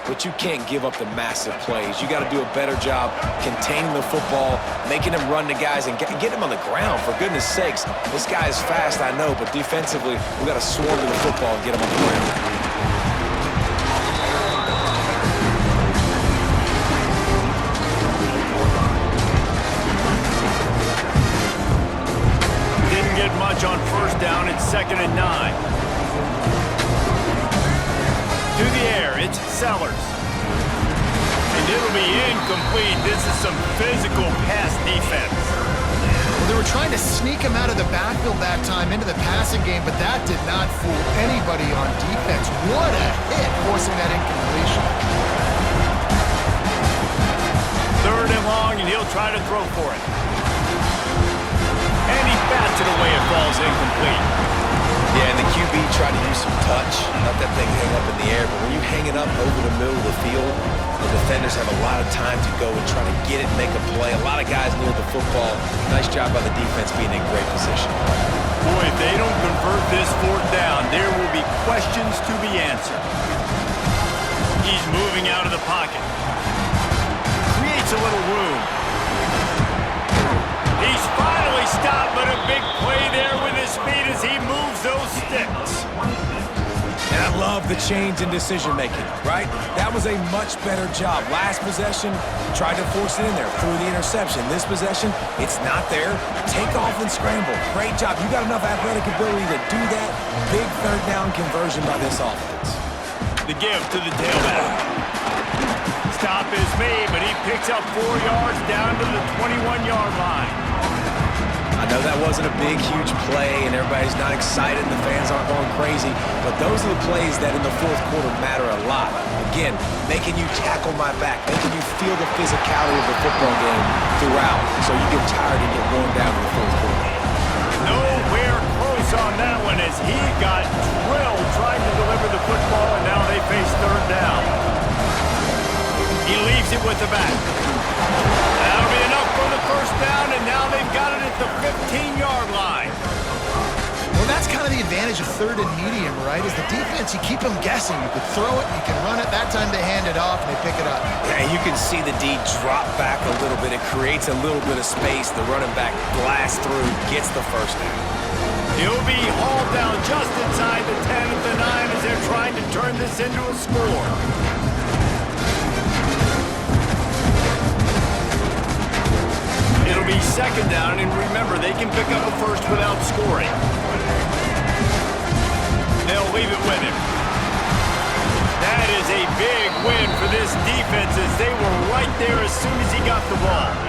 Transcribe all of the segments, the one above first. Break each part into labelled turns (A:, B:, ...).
A: but you can't give up the massive plays. You got to do a better job containing the football, making them run to guys, and get him on the ground, for goodness sakes. This guy is fast, I know, but defensively, we got to swarm to the football and get him on the ground.
B: Much on first down. It's 2nd and 9. Through the air, it's Sellers. And it'll be incomplete. This is some physical pass defense.
C: Well, they were trying to sneak him out of the backfield that time into the passing game, but that did not fool anybody on defense. What a hit, forcing that incompletion.
B: 3rd and long, and he'll try to throw for it. And he bats it away. It falls incomplete.
A: Yeah, and the QB tried to use some touch, let that thing hang up in the air. But when you hang it up over the middle of the field, the defenders have a lot of time to go and try to get it, make a play. A lot of guys near the football. Nice job by the defense being in great position.
B: Boy, if they don't convert this 4th down, there will be questions to be answered. He's moving out of the pocket. Creates a little room. He's finally stopped, but a big play there with his speed as he moves those sticks.
A: And I love the change in decision-making, right? That was a much better job. Last possession, tried to force it in there, threw the interception. This possession, it's not there. Take off and scramble. Great job. You got enough athletic ability to do that. Big 3rd down conversion by this offense.
B: The give to the tailback. Stop is made, but he picks up 4 yards down to the 21-yard line.
A: I know that wasn't a big, huge play, and everybody's not excited, and the fans aren't going crazy, but those are the plays that in the 4th quarter matter a lot. Again, making you tackle my back, making you feel the physicality of the football game throughout, so you get tired and get worn down in the 4th quarter.
B: Nowhere close on that one as he got drilled trying to deliver the football, and now they face 3rd down. He leaves it with the back. That'll be enough for the 1st down, and now they've got it at the 15-yard line.
C: Well, that's kind of the advantage of 3rd and medium, right? Is the defense, you keep them guessing. You can throw it, you can run it. That time they hand it off, and they pick it up.
A: Yeah, you can see the D drop back a little bit. It creates a little bit of space. The running back blasts through, gets the 1st down.
B: He'll be hauled down just inside the 10 at the 9 as they're trying to turn this into a score. It'll be 2nd down, and remember, they can pick up a 1st without scoring. They'll leave it with him. That is a big win for this defense as they were right there as soon as he got the ball.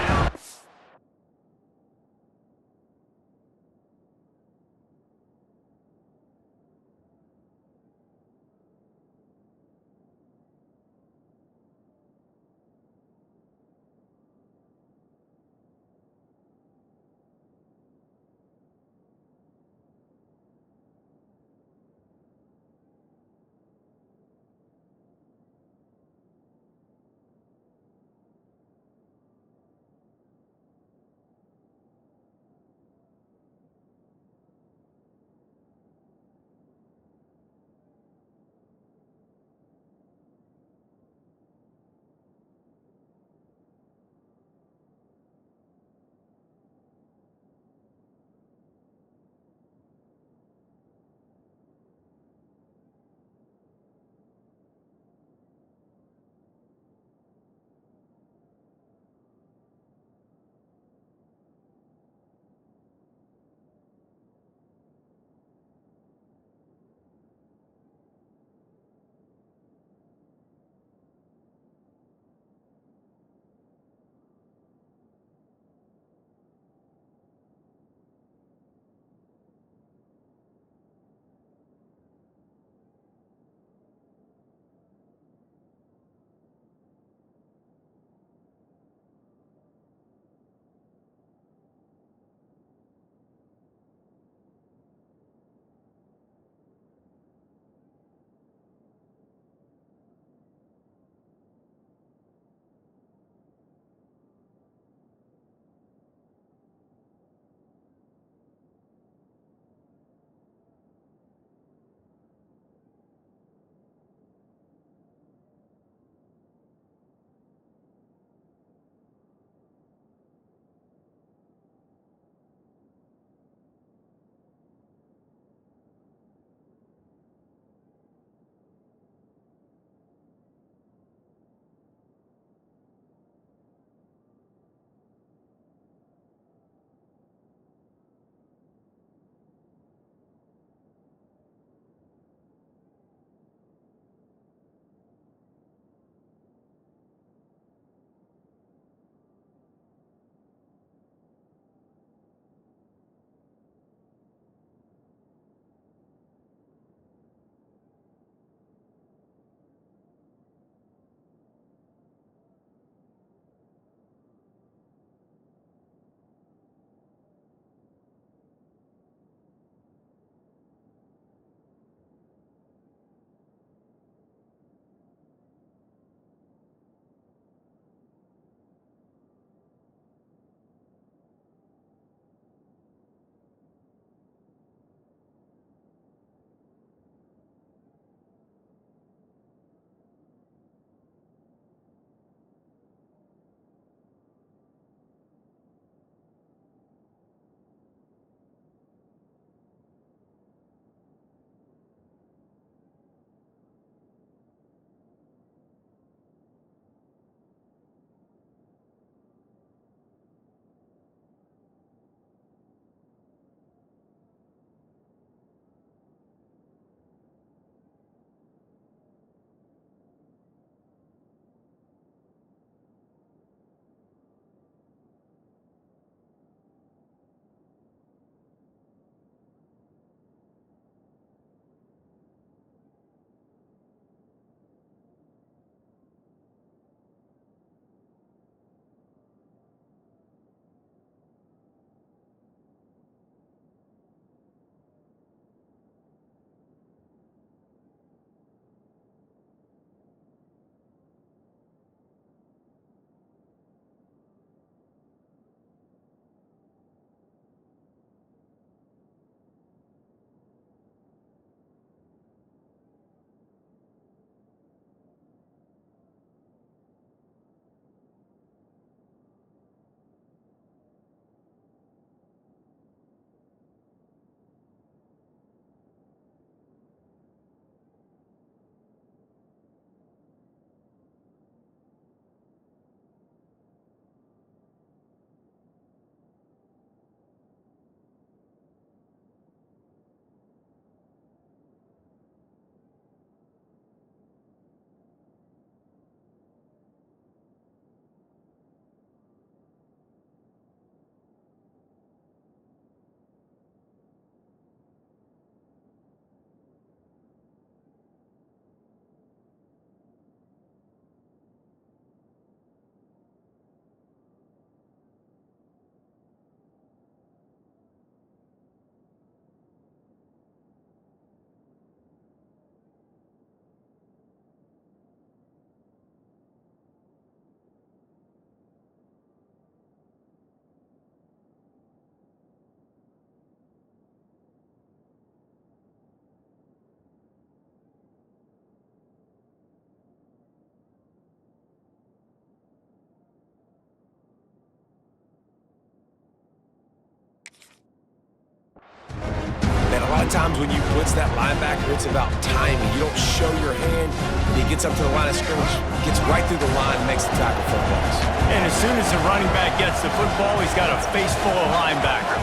A: of times when you blitz that linebacker, it's about timing. You don't show your hand, and he gets up to the line of scrimmage, gets right through the line, and makes the tackle for a loss.
B: And as soon as the running back gets the football, he's got a face full of linebacker.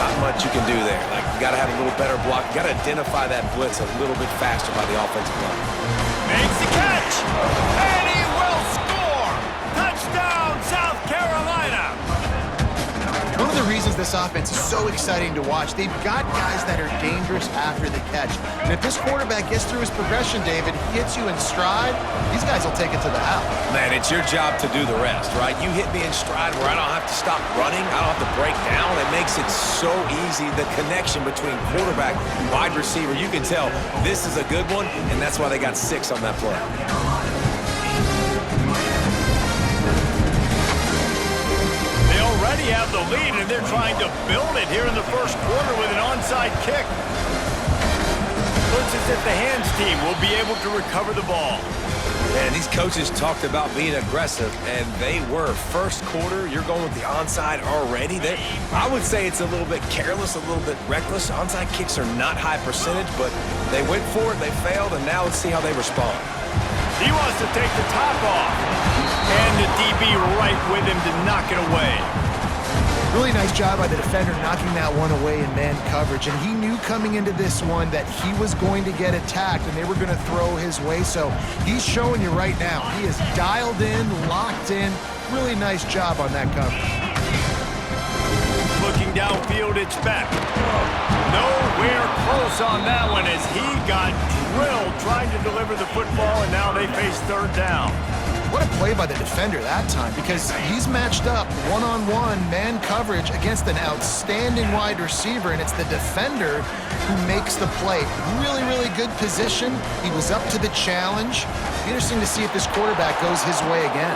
A: Not much you can do there. Like, you got to have a little better block. You got to identify that blitz a little bit faster by the offensive line.
B: Makes the catch, and he will score! Touchdown, South Carolina!
C: One of the reasons this offense is so exciting to watch, they've got guys that are dangerous after the catch. And if this quarterback gets through his progression, David, he hits you in stride, these guys will take it to the house.
A: Man, it's your job to do the rest, right? You hit me in stride where I don't have to stop running. I don't have to break down. It makes it so easy. The connection between quarterback and wide receiver, you can tell this is a good one, and that's why they got 6 on that play.
B: They already have the lead, and they're trying to build it here in the first quarter with an onside kick. Looks as if the hands team will be able to recover the ball.
A: And these coaches talked about being aggressive, and they were. First quarter, you're going with the onside already. I would say it's a little bit careless, a little bit reckless. Onside kicks are not high percentage, but they went for it, they failed, and now let's see how they respond.
B: He wants to take the top off. And the DB right with him to knock it away.
C: Really nice job by the defender knocking that one away in man coverage. And he knew coming into this one that he was going to get attacked and they were going to throw his way. So he's showing you right now. He is dialed in, locked in. Really nice job on that coverage.
B: Looking downfield, it's Beck. Nowhere close on that one as he got drilled trying to deliver the football, and now they face third down.
C: What a play by the defender that time, because he's matched up one-on-one man coverage against an outstanding wide receiver, and it's the defender who makes the play. Really, really good position. He was up to the challenge. Interesting to see if this quarterback goes his way again.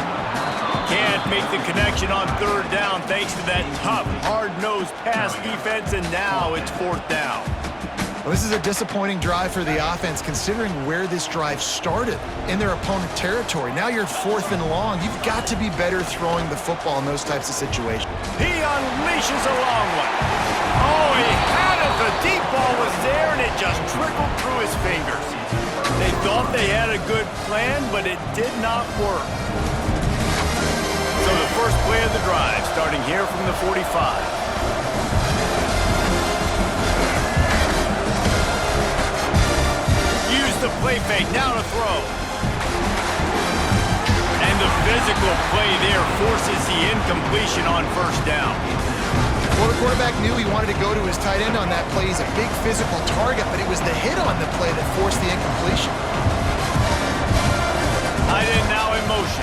B: Can't make the connection on third down thanks to that tough, hard-nosed pass defense, and now it's fourth down.
C: Well, this is a disappointing drive for the offense considering where this drive started in their opponent territory. Now you're 4th and long. You've got to be better throwing the football in those types of situations.
B: He unleashes a long one. Oh, he had it. The deep ball was there, and it just trickled through his fingers. They thought they had a good plan, but it did not work. So the first play of the drive, starting here from the 45. The play fake, now to throw. And the physical play there forces the incompletion on first down.
C: Well, the quarterback knew he wanted to go to his tight end on that play. He's a big physical target, but it was the hit on the play that forced the incompletion.
B: Tight end now in motion.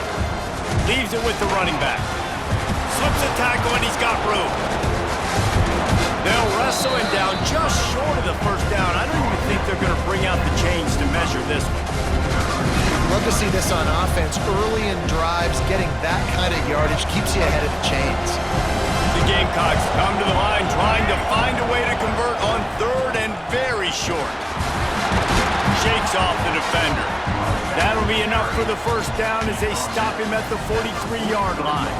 B: Leaves it with the running back. Slips a tackle, and he's got room. They'll wrestle him down just short of the first down. I don't even think they're going to bring out the chains to measure this one.
C: Love to see this on offense. Early in drives, getting that kind of yardage keeps you ahead of the chains.
B: The Gamecocks come to the line trying to find a way to convert on third and very short. Shakes off the defender. That'll be enough for the first down as they stop him at the 43-yard line.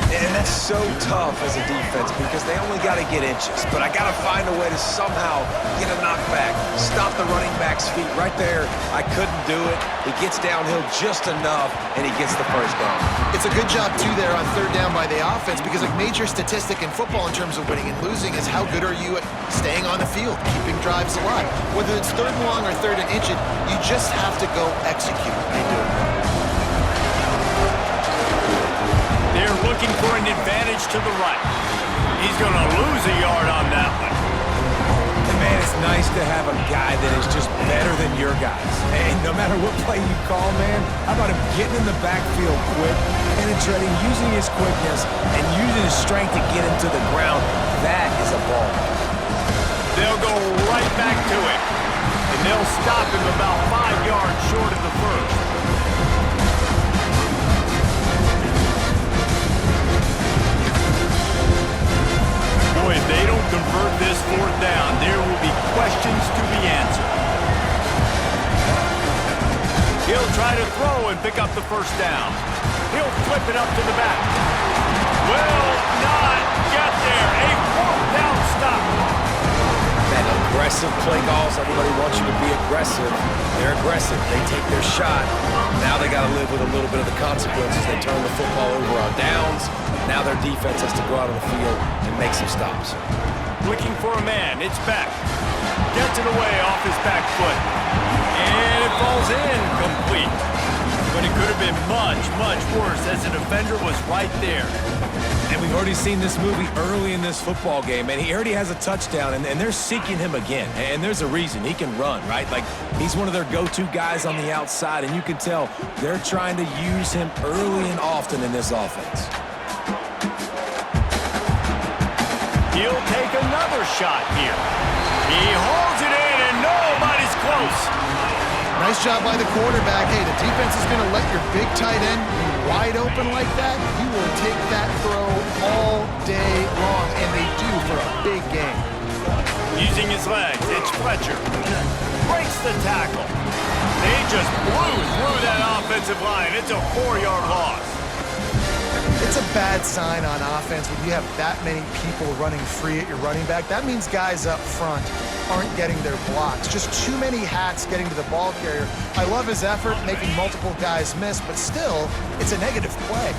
A: And that's so tough as a defense because they only got to get inches. But I got to find a way to somehow get a knockback, stop the running back's feet right there. I couldn't do it. He gets downhill just enough, and he gets the first down.
C: It's a good job, too, there on third down by the offense because a major statistic in football in terms of winning and losing is how good are you at staying on the field, keeping drives alive. Whether it's third and long or third and inch, you just have to go execute. They do it.
B: They're looking for an advantage to the right. He's going to lose a yard on that one.
A: And man, it's nice to have a guy that is just better than your guys. And no matter what play you call, man, how about him getting in the backfield quick, penetrating, using his quickness, and using his strength to get him to the ground. That is a ball.
B: They'll go right back to him. And they'll stop him about 5 yards short of the first. Boy, if they don't convert this fourth down, there will be questions to be answered. He'll try to throw and pick up the first down. He'll flip it up to the back. Will not get there. A fourth down stop.
A: Man, no Aggressive play calls. Everybody wants you to be aggressive. They're aggressive. They take their shot. Now they got to live with a little bit of the consequences. They turn the football over on downs. Now their defense has to go out on the field and make some stops.
B: Looking for a man. It's back. Gets it away off his back foot. And it falls in complete. But it could have been much, much worse as the defender was right there.
A: And we've already seen this movie early in this football game, and he already has a touchdown, and they're seeking him again. And there's a reason. He can run, right? Like, he's one of their go-to guys on the outside, and you can tell they're trying to use him early and often in this offense.
B: He'll take another shot here. He holds it in, and nobody's close.
C: Nice job by the quarterback. Hey, the defense is going to let your big tight end be wide open like that. He will take that throw all day long, and they do for a big game.
B: Using his legs, it's Fletcher. Breaks the tackle. They just blew through that offensive line. It's a 4-yard loss.
C: It's a bad sign on offense when you have that many people running free at your running back. That means guys up front aren't getting their blocks. Just too many hats getting to the ball carrier. I love his effort, making multiple guys miss, but still, it's a negative play.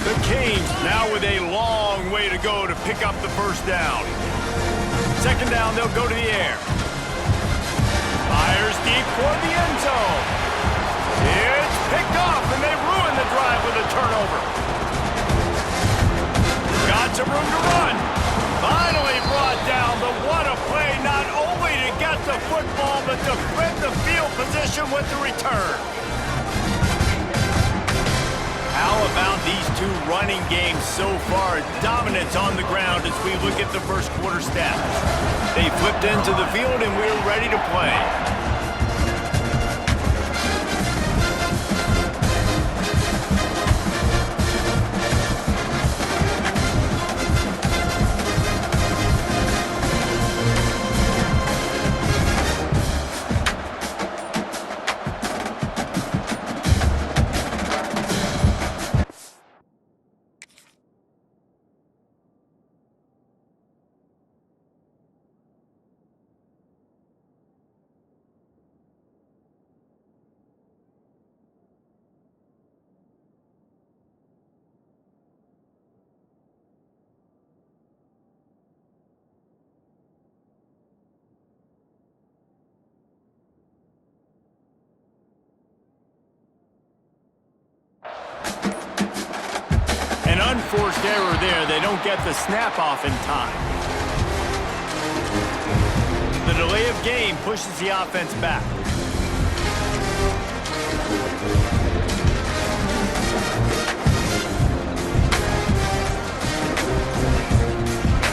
B: The Canes now with a long way to go to pick up the first down. Second down, they'll go to the air. Fires deep toward the end zone. It's picked off, and they ruin the drive with a turnover. Got some room to run. Finally brought down, but what a play, not only to get the football, but to flip the field position with the return. How about these two running games so far? Dominance on the ground as we look at the first quarter stats. They flipped into the field, and we're ready to play. Unforced error there. They don't get the snap off in time. The delay of game pushes the offense back.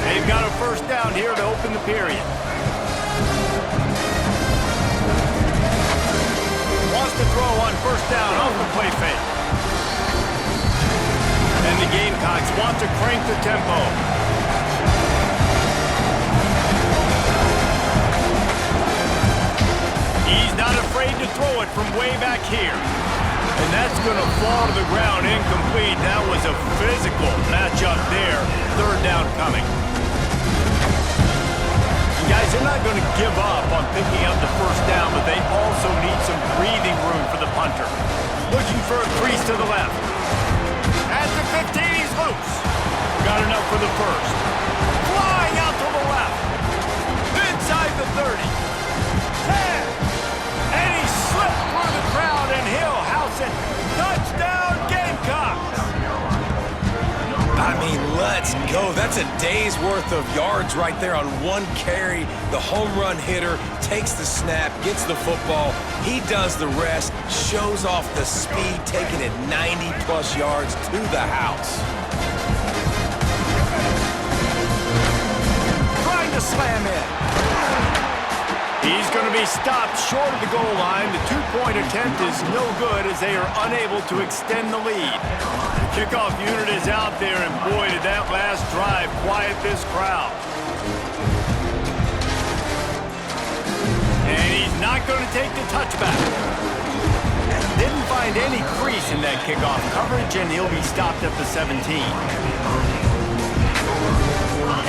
B: They've got a first down here to open the period. Wants to throw on first down off the play fake. And the Gamecocks want to crank the tempo. He's not afraid to throw it from way back here. And that's going to fall to the ground incomplete. That was a physical matchup there. Third down coming. And guys, they're not going to give up on picking up the first down, but they also need some breathing room for the punter. Looking for a crease to the left. At the 15, he's loose. Got enough for the first. Flying out to the left. Inside the 30. 10. And he slipped through the crowd, and he'll house it. Touchdown, Gamecocks.
A: I mean, let's go. That's a day's worth of yards right there on one carry. The home run hitter takes the snap, gets the football. He does the rest, shows off the speed, taking it 90-plus yards to the house.
B: Trying to slam in. He's going to be stopped short of the goal line. The two-point attempt is no good as they are unable to extend the lead. The kickoff unit is out there, and boy, did that last drive quiet this crowd. And he's not going to take the touchback. Didn't find any crease in that kickoff coverage, and he'll be stopped at the 17.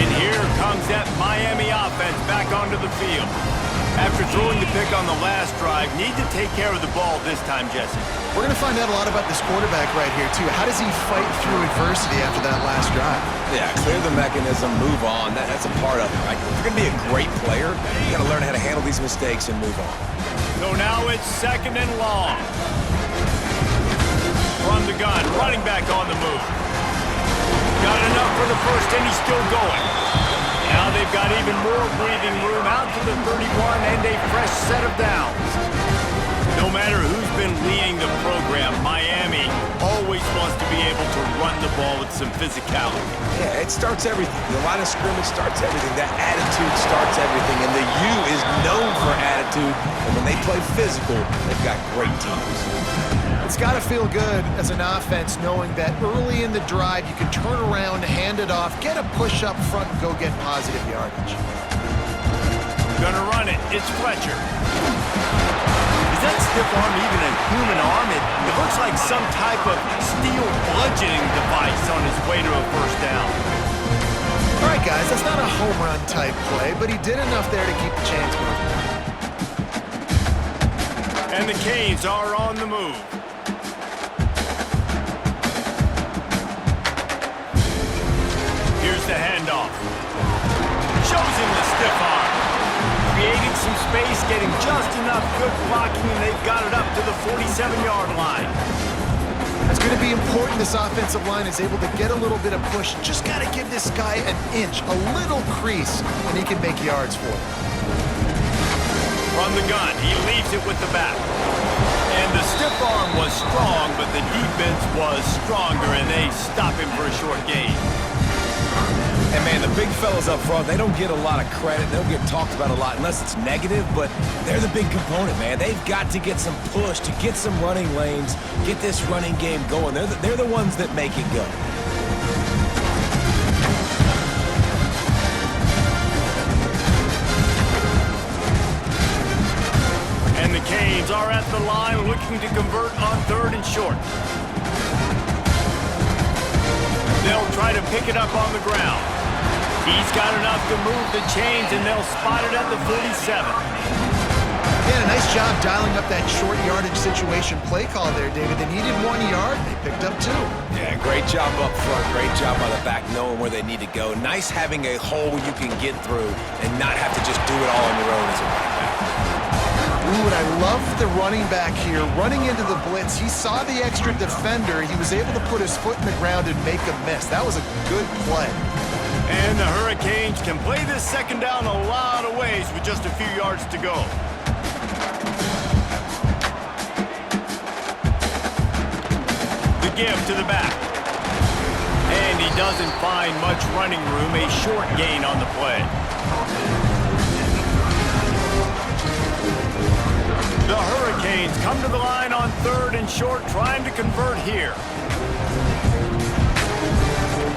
B: And here comes that Miami offense back onto the field. After throwing the pick on the last drive, need to take care of the ball this time, Jesse.
C: We're going to find out a lot about this quarterback right here, too. How does he fight through adversity after that last drive?
A: Yeah, clear the mechanism, move on. That's a part of it, right? If you're going to be a great player, you got to learn how to handle these mistakes and move on.
B: So now it's 2nd and long. From the gun, running back on the move. Got enough for the first, and he's still going. Now they've got even more breathing room out to the 31 and a fresh set of downs. No matter who's been leading the program, Miami always wants to be able to run the ball with some physicality.
A: Yeah, it starts everything. The line of scrimmage starts everything. That attitude starts everything. And the U is known for attitude. And when they play physical, they've got great teams.
C: It's got to feel good as an offense knowing that early in the drive you can turn around, hand it off, get a push up front, and go get positive yardage.
B: Gonna run it. It's Fletcher. Is that stiff arm even a human arm? It looks like some type of steel bludgeoning device on his way to a first down.
C: All right, guys, that's not a home run type play, but he did enough there to keep the chains moving.
B: And the Canes are on the move. Here's the handoff. Shows him the stiff arm. Creating some space, getting just enough good blocking, and they've got it up to the 47-yard line.
C: It's going to be important this offensive line is able to get a little bit of push. Just got to give this guy an inch, a little crease, and he can make yards for it.
B: From the gun, he leaves it with the back. And the stiff arm was strong, but the defense was stronger, and they stop him for a short gain.
A: And, man, the big fellas up front, they don't get a lot of credit. They don't get talked about a lot unless it's negative, but they're the big component, man. They've got to get some push, to get some running lanes, get this running game going. They're the ones that make it go.
B: And the Canes are at the line looking to convert on 3rd and short. They'll try to pick it up on the ground. He's got enough to move the chains, and they'll spot it at the 47.
C: Yeah, a nice job dialing up that short yardage situation play call there, David. They needed 1 yard. They picked up 2.
A: Yeah, great job up front. Great job by the back knowing where they need to go. Nice having a hole you can get through and not have to just do it all on your own as a running back.
C: Ooh, and I love the running back here. Running into the blitz, he saw the extra defender. He was able to put his foot in the ground and make a miss. That was a good play.
B: And the Hurricanes can play this 2nd down a lot of ways with just a few yards to go. The give to the back. And he doesn't find much running room, a short gain on the play. The Hurricanes come to the line on 3rd and short, trying to convert here.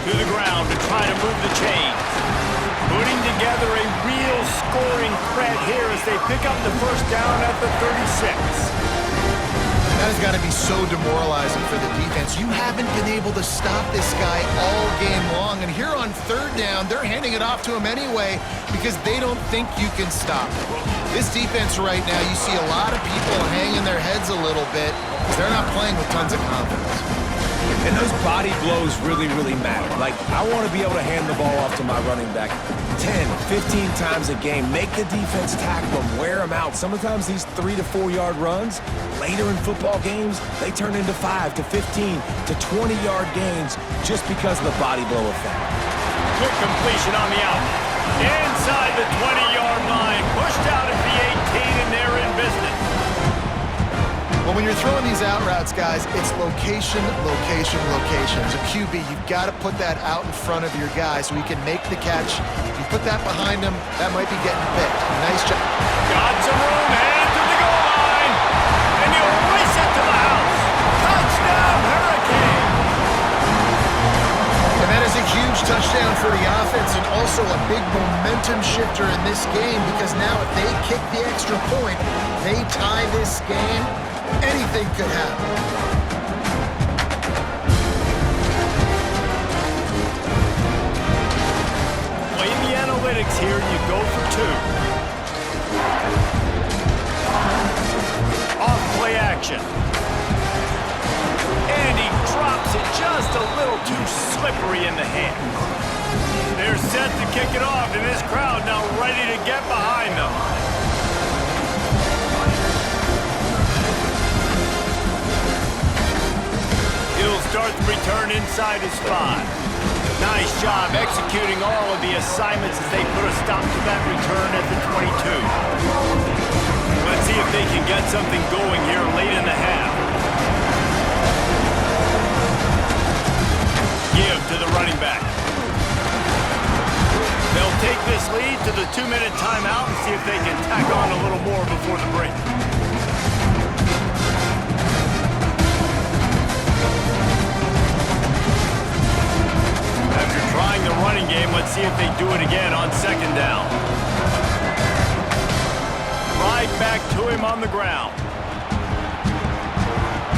B: To the ground to try to move the chains. Putting together a real scoring threat here as they pick up the first down at the 36.
C: That has got to be so demoralizing for the defense. You haven't been able to stop this guy all game long. And here on 3rd down, they're handing it off to him anyway because they don't think you can stop him. This defense right now, you see a lot of people hanging their heads a little bit because they're not playing with tons of confidence.
A: And those body blows really, really matter. Like, I want to be able to hand the ball off to my running back 10, 15 times a game. Make the defense tackle them, wear them out. Sometimes these 3 to 4 yard runs, later in football games, they turn into 5 to 15 to 20 yard gains just because of the body blow effect.
B: Quick completion on the out. Inside the 20-yard line, pushed out at the 18, and they're in business.
C: Well, when you're throwing these out routes, guys, it's location, location, location. As a QB, you've got to put that out in front of your guy so he can make the catch. If you put that behind him, that might be getting picked. Nice job.
B: Got some room, headed to the goal line, and he'll race it to the house. Touchdown, Hurricane!
C: And that is a huge touchdown for the offense and also a big momentum shifter in this game because now if they kick the extra point, they tie this game, anything could happen.
B: slippery in the hands. They're set to kick it off, and this crowd now ready to get behind them. He'll start the return inside his 5. Nice job executing all of the assignments as they put a stop to that return at the 22. Let's see if they can get something going here late in the half. Give to the running back. They'll take this lead to the 2-minute timeout and see if they can tack on a little more before the break. After trying the running game, let's see if they do it again on 2nd down. Right back to him on the ground.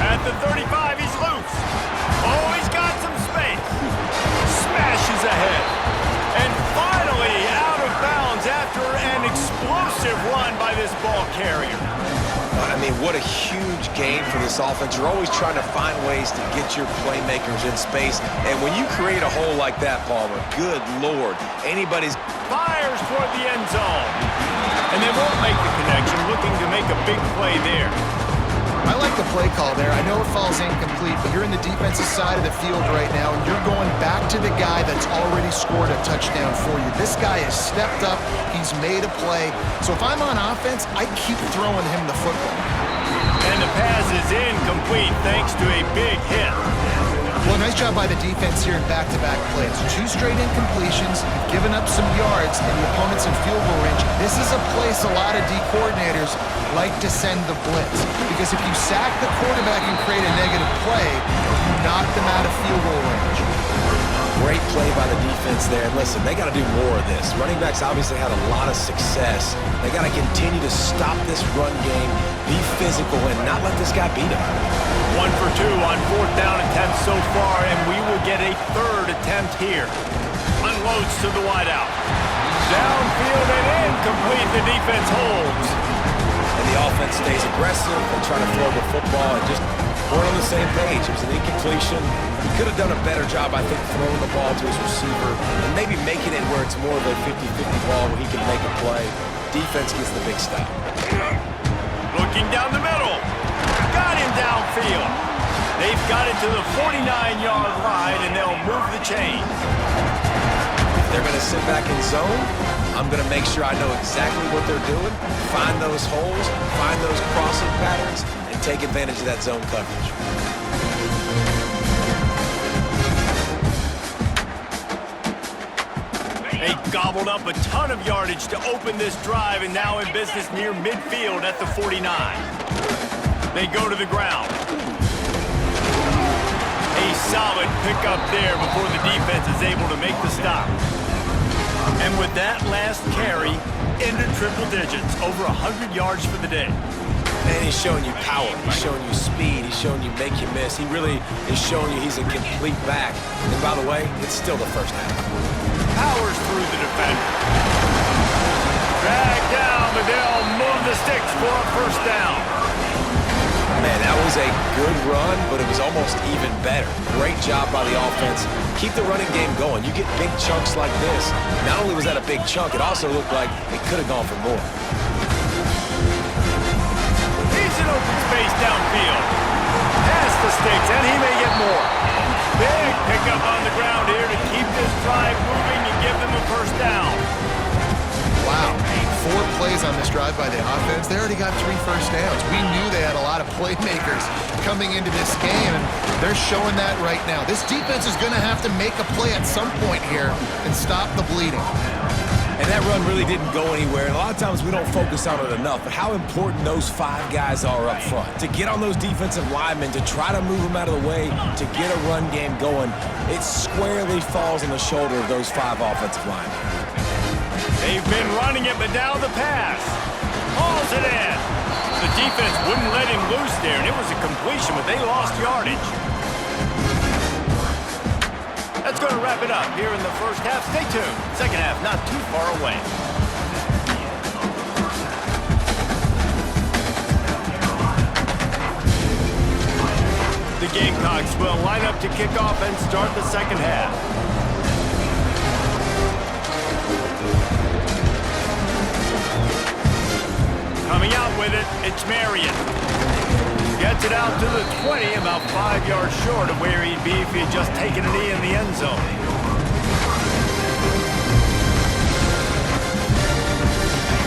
B: At the 35, he's loose. Oh, he's got some space. Smashes ahead. And finally out of bounds after an explosive run by this ball carrier.
A: I mean, what a huge game for this offense. You're always trying to find ways to get your playmakers in space. And when you create a hole like that, Palmer, good Lord, anybody's...
B: Fires toward the end zone. And they won't make the connection, looking to make a big play there.
C: I like the play call there. I know it falls incomplete, but you're in the defensive side of the field right now, and you're going back to the guy that's already scored a touchdown for you. This guy has stepped up. He's made a play. So if I'm on offense, I keep throwing him the football.
B: And the pass is incomplete thanks to a big hit.
C: Well, nice job by the defense here in back-to-back plays. 2 straight incompletions, given up some yards, and the opponent's in field goal range. This is a place a lot of D coordinators like to send the blitz. Because if you sack the quarterback and create a negative play, you knock them out of field goal range.
A: Great play by the defense there. And listen, they got to do more of this. Running backs obviously had a lot of success. They got to continue to stop this run game, be physical, and not let this guy beat them.
B: 1 for 2 on 4th down attempts so far, and we will get a 3rd attempt here. Unloads to the wideout. Downfield and incomplete. The defense holds.
A: And the offense stays aggressive and trying to throw the football and just weren't on the same page. It was an incompletion. He could have done a better job, I think, throwing the ball to his receiver and maybe making it where it's more of a 50-50 ball where he can make a play. Defense gets the big stop.
B: Looking down the middle. Got him downfield. They've got it to the 49-yard line, and they'll move the chains.
A: If they're going to sit back in zone, I'm going to make sure I know exactly what they're doing, find those holes, find those crossing patterns, and take advantage of that zone coverage.
B: They gobbled up a ton of yardage to open this drive, and now in business near midfield at the 49. They go to the ground. A solid pickup there before the defense is able to make the stop. And with that last carry, into triple digits, over 100 yards for the day.
A: And he's showing you power. He's showing you speed. He's showing you make you miss. He really is showing you he's a complete back. And by the way, it's still the first half.
B: Powers through the defender. Drag down, but they'll move the sticks for a 1st down.
A: Man, that was a good run, but it was almost even better. Great job by the offense. Keep the running game going. You get big chunks like this. Not only was that a big chunk, it also looked like it could have gone for more.
B: He's in open space downfield. Past the sticks, and he may get more. Big pickup on the ground here to keep this drive moving and give them a 1st down.
C: Wow. 4 plays on this drive by the offense. They already got 3 first downs. We knew they had a lot of playmakers coming into this game, and they're showing that right now. This defense is going to have to make a play at some point here and stop the bleeding.
A: And that run really didn't go anywhere. And a lot of times we don't focus on it enough, but how important those 5 guys are up front. To get on those defensive linemen, to try to move them out of the way, to get a run game going, it squarely falls on the shoulder of those 5 offensive linemen.
B: They've been running it, but now the pass. Hauls it in. The defense wouldn't let him loose there, and it was a completion, but they lost yardage. That's going to wrap it up here in the first half. Stay tuned. Second half not too far away. The The Gamecocks will line up to kick off and start the second half. Coming out with it, it's Marion. Gets it out to the 20, about 5 yards short of where he'd be if he had just taken a knee in the end zone.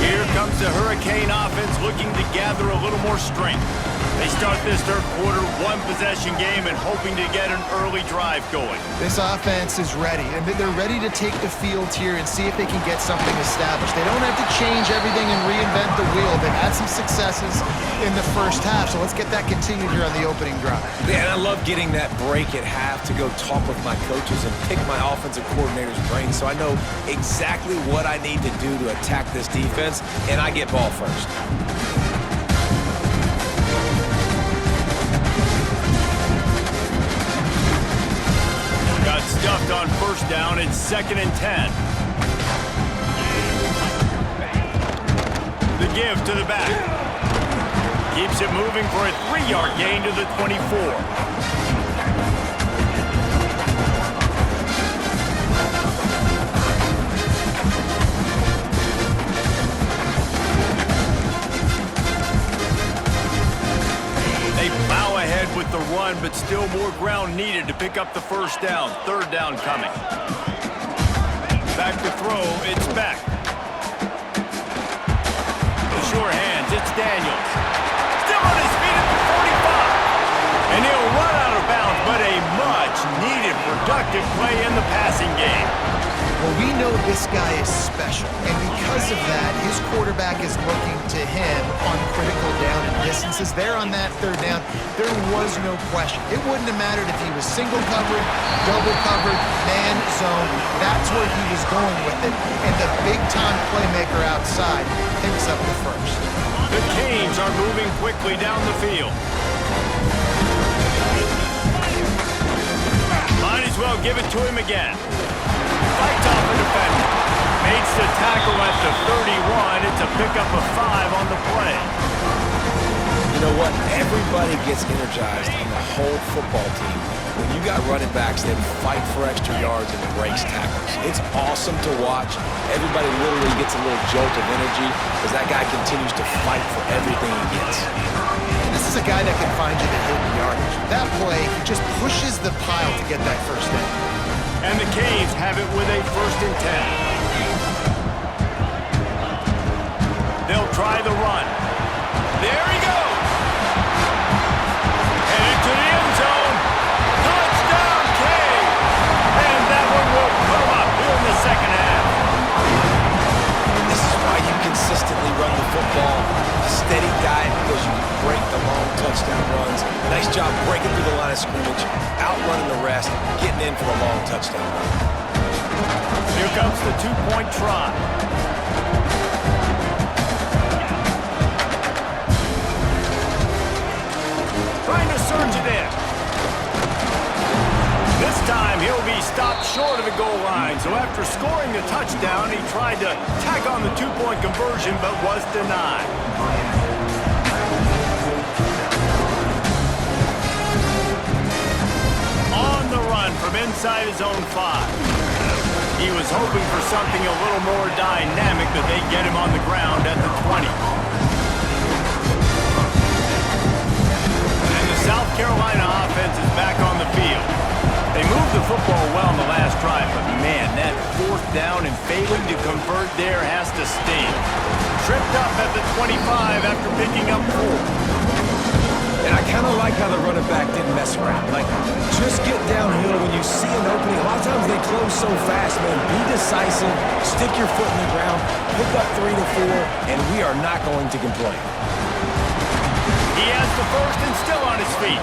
B: Here comes the Hurricane offense looking to gather a little more strength. They start this third quarter one-possession game and hoping to get an early drive going.
C: This offense is ready, and they're ready to take the field here and see if they can get something established. They don't have to change everything and reinvent the wheel. They've had some successes in the first half, so let's get that continued here on the opening drive.
A: Yeah, and I love getting that break at half to go talk with my coaches and pick my offensive coordinator's brain so I know exactly what I need to do to attack this defense, and I get ball first.
B: Got stuffed on first down. It's 2nd and 10. The give to the back. Keeps it moving for a 3-yard gain to the 24. With the run, but still more ground needed to pick up the first down. 3rd down coming. Back to throw, it's Beck. The sure hands, it's Daniels. Still on his feet at the 45. And he'll run out of bounds, but a much-needed productive play in the passing game.
C: Well, we know this guy is special, and because of that, his quarterback is looking to him on critical down and distances. There on that 3rd down, there was no question. It wouldn't have mattered if he was single covered, double covered, man zone. That's where he was going with it, and the big-time playmaker outside picks up the first.
B: The Canes are moving quickly down the field. Might as well give it to him again. Fights off the defender. Makes the tackle at the 31. It's a pickup of 5 on the play.
A: You know what? Everybody gets energized on the whole football team. When you got running backs that fight for extra yards and breaks tackles. It's awesome to watch. Everybody literally gets a little jolt of energy as that guy continues to fight for everything he gets.
C: This is a guy that can find you the hidden yardage. That play, he just pushes the pile to get that first down.
B: And the Canes have it with a 1st and 10. They'll try the run. There he goes. Headed to the end zone. Touchdown, Canes. And that one will come up here in the second half.
A: And this is why you consistently run the football. A steady diet because you can break the long touchdown runs. Nice job breaking through the line of scrimmage, outrunning the rest, getting in for the long touchdown run.
B: Here comes the 2-point try. Trying to surge it in. This time he'll be stopped short of the goal line. So after scoring the touchdown, he tried to tack on the 2-point conversion but was denied. On the run from inside his own 5. He was hoping for something a little more dynamic, but they get him on the ground at the 20. And the South Carolina offense is back on the field. They moved the football well in the last drive, but man, that 4th down and failing to convert there has to sting. Tripped up at the 25 after picking up 4.
A: And I kind of like how the running back didn't mess around. Like, just get downhill when you see an opening. A lot of times they close so fast, man. Be decisive, stick your foot in the ground, pick up 3 to 4, and we are not going to complain.
B: He has the first and still on his feet.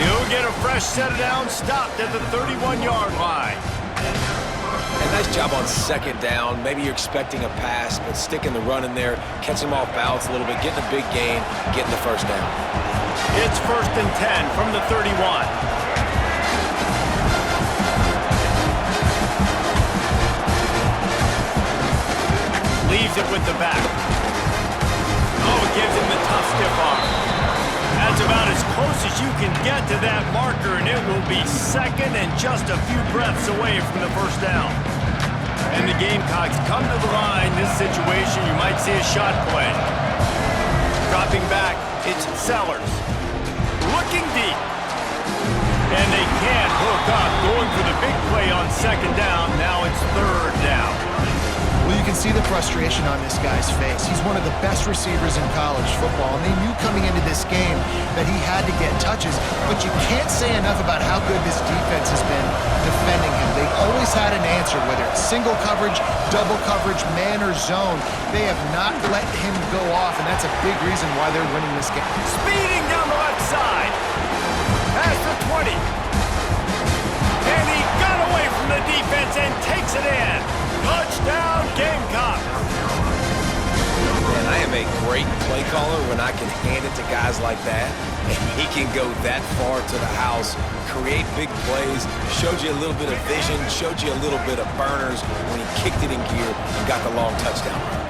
B: He'll get a fresh set of downs, stopped at the 31-yard line.
A: And nice job on 2nd down. Maybe you're expecting a pass, but sticking the run in there, catching him off balance a little bit, getting a big gain, getting the first down.
B: It's 1st and 10 from the 31. Leaves it with the back. Oh, gives him the tough stiff arm. That's about as close as you can get to that marker, and it will be second and just a few breaths away from the first down. And the Gamecocks come to the line. This situation, you might see a shot play. Dropping back, it's Sellers. Looking deep. And they can't hook up. Going for the big play on second down. Now it's third down.
C: Well, you can see the frustration on this guy's face. He's one of the best receivers in college football, and they knew coming into this game that he had to get touches, but you can't say enough about how good this defense has been defending him. They've always had an answer, whether it's single coverage, double coverage, man or zone. They have not let him go off, and that's a big reason why they're winning this game.
B: Speeding down the left side. Past the 20. And he got away from the defense and takes it in. Touchdown, Gamecocks.
A: Man, I am a great play caller when I can hand it to guys like that. And he can go that far to the house, create big plays, showed you a little bit of vision, showed you a little bit of burners when he kicked it in gear and got the long touchdown run.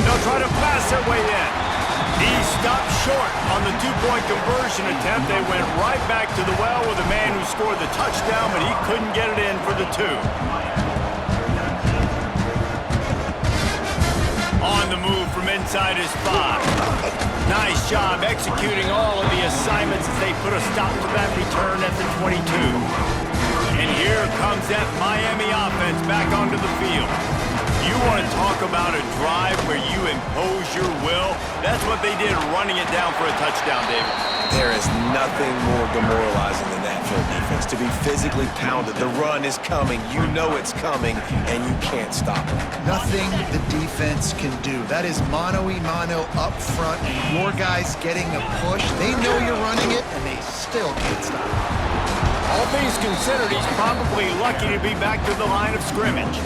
B: They'll try to pass their way in. He stopped short on the two-point conversion attempt. They went right back to the well with the man who scored the touchdown, but he couldn't get it in for the two. On the move from inside his 5. Nice job executing all of the assignments as they put a stop to that return at the 22. And here comes that Miami offense back onto the field. You want to talk about a drive where you impose your will? That's what they did, running it down for a touchdown, David.
A: There is nothing more demoralizing than that for a defense, to be physically pounded. The run is coming, you know it's coming, and you can't stop it.
C: Nothing the defense can do. That is mano-a-mano up front, and your guys getting a push. They know you're running it, and they still can't stop it.
B: All things considered, he's probably lucky to be back to the line of scrimmage.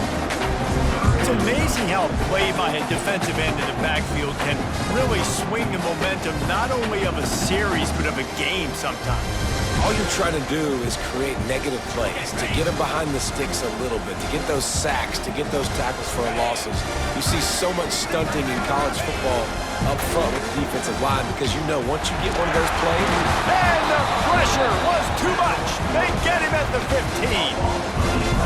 B: It's amazing how a play by a defensive end in the backfield can really swing the momentum not only of a series, but of a game sometimes.
A: All you're trying to do is create negative plays, to get them behind the sticks a little bit, to get those sacks, to get those tackles for losses. You see so much stunting in college football up front with the defensive line because you know once you get one of those plays...
B: And the pressure was too much. They get him at the 15.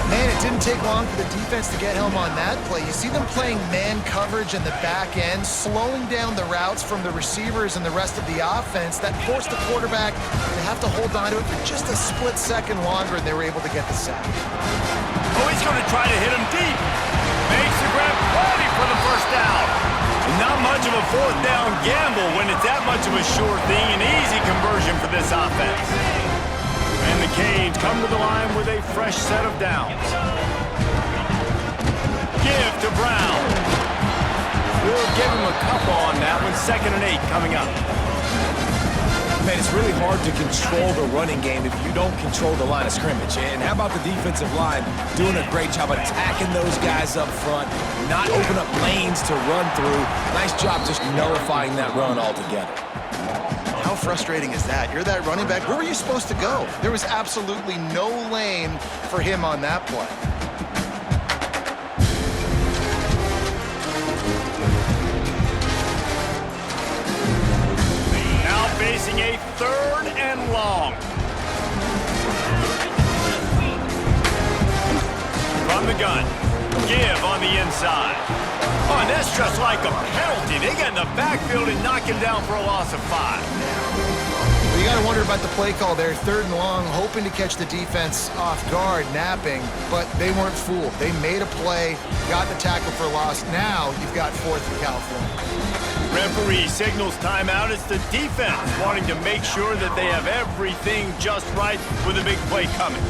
C: Man, it didn't take long for the defense to get home on that play. You see them playing man coverage in the back end, slowing down the routes from the receivers and the rest of the offense. That forced the quarterback to have to hold on to it for just a split second longer, and they were able to get the sack.
B: Oh, he's going to try to hit him deep. Makes the grab plenty for the first down. Not much of a fourth down gamble when it's that much of a sure thing. An easy conversion for this offense. And the Canes come to the line with a fresh set of downs. Give to Brown. We'll give him a couple on that one. 2nd and 8 coming up.
A: Man, it's really hard to control the running game if you don't control the line of scrimmage. And how about the defensive line doing a great job attacking those guys up front, not open up lanes to run through. Nice job just nullifying that run altogether.
C: How frustrating is that? You're that running back. Where were you supposed to go? There was absolutely no lane for him on that play.
B: Now facing a 3rd and long. From the gun. Give on the inside. Oh, and that's just like a penalty. They get in the backfield and knock him down for a loss of 5.
C: Well, you got to wonder about the play call there. 3rd and long, hoping to catch the defense off guard, napping, but they weren't fooled. They made a play, got the tackle for loss. Now you've got 4th and California.
B: Referee signals timeout. It's the defense wanting to make sure that they have everything just right with a big play coming.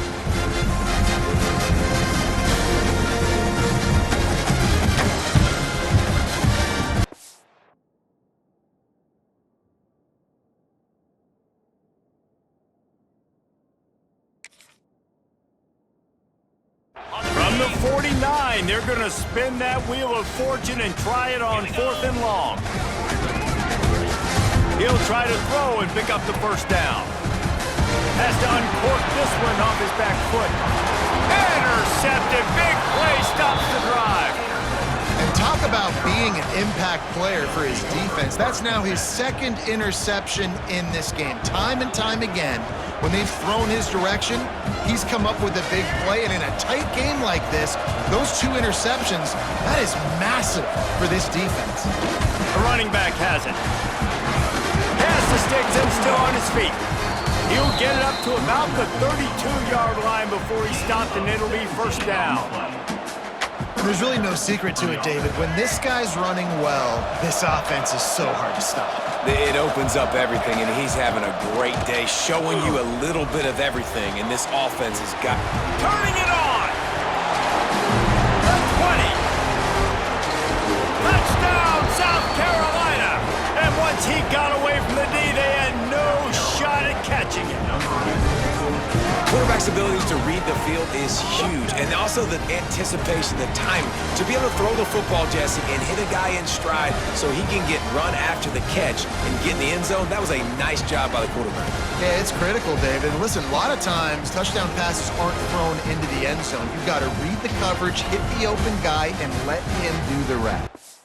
B: From the 49, they're going to spin that wheel of fortune and try it on 4th and long. He'll try to throw and pick up the first down. Has to uncork this one off his back foot. Intercepted. Big play stops the drive.
C: And talk about being an impact player for his defense. That's now his second interception in this game. Time and time again, when they've thrown his direction, he's come up with a big play. And in a tight game like this, those 2 interceptions, that is massive for this defense.
B: The running back has it. Has the sticks and still on his feet. He'll get it up to about the 32-yard line before he stopped, and it'll be first down.
C: There's really no secret to it, David. When this guy's running well, this offense is so hard to stop.
A: It opens up everything, and he's having a great day, showing you a little bit of everything, and this offense has got...
B: Turning it on! The 20! Touchdown, South Carolina! And once he got away from the D, they had no shot at catching him.
A: Quarterback's abilities to read the field is huge, and also the anticipation, the timing. To be able to throw the football, Jesse, and hit a guy in stride so he can get run after the catch and get in the end zone, that was a nice job by the quarterback.
C: Yeah, it's critical, David. Listen, a lot of times, touchdown passes aren't thrown into the end zone. You've got to read the coverage, hit the open guy, and let him do the rest.